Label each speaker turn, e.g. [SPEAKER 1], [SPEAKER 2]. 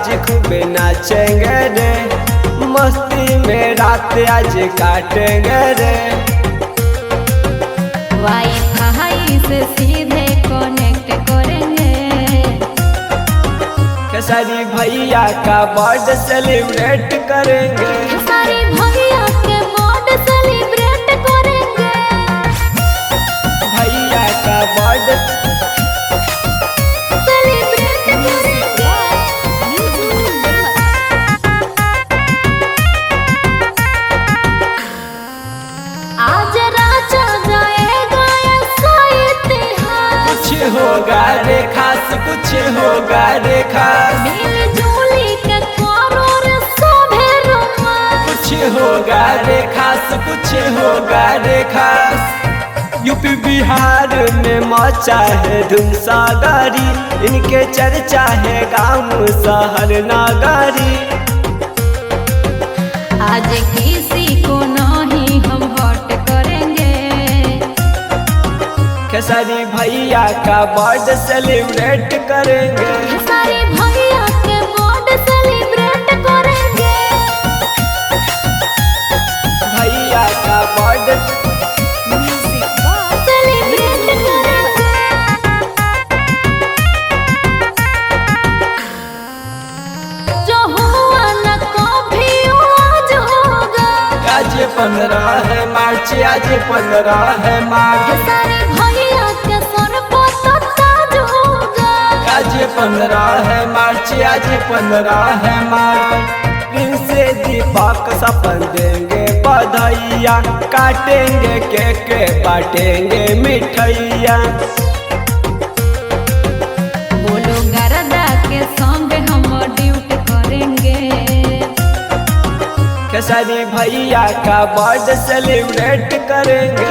[SPEAKER 1] आज खूब नाचेंगे रे, मस्ती में रात आज काटेंगे रे।
[SPEAKER 2] वाईफाई से सीधे कनेक्ट करेंगे।
[SPEAKER 1] खेसारी भैया का बर्थडे सेलिब्रेट करेंगे।
[SPEAKER 2] खेसारी भैया के बर्थडे सेलिब्रेट करेंगे।
[SPEAKER 1] भैया का बर्थडे
[SPEAKER 2] सेलिब्रेट करेंगे। आज राजा जाएगा ऐसा इतिहास।
[SPEAKER 1] कुछ होगा रे खास, कुछ होगा रे खास।
[SPEAKER 2] मिलजुली के करो रे सभे रोमांस।
[SPEAKER 1] कुछ होगा रे खास, कुछ होगा रे खास। यूपी बिहार में मचा है धूम सागरी, इनके चर्चा है गाँव शहर नगरी।
[SPEAKER 2] आज किसी को नहीं हम हट करेंगे।
[SPEAKER 1] खेसारी भैया का बर्थडे सेलिब्रेट करेंगे।
[SPEAKER 2] खेसारी भैया के बर्थडे सेलिब्रेट करेंगे।
[SPEAKER 1] भैया का बर्थडे
[SPEAKER 2] सेलिब्रेट करेंगे। जो हुआ न कभी आज होगा।
[SPEAKER 1] आज 15 है मार्च, आज 15 है मार्च।
[SPEAKER 2] खेसारी भैया के सर पर तो ताज होगा।
[SPEAKER 1] आज 15 है मार्च, आज 15 है मार्च। इनसे दीपक सपन देंगे बधाइया, काटेंगे केक बाटेंगे मिठाइया।
[SPEAKER 2] बोलो गरदा के संग हम ड्यूटी करेंगे।
[SPEAKER 1] खेसारी भैया का बर्थडे सेलिब्रेट करेंगे।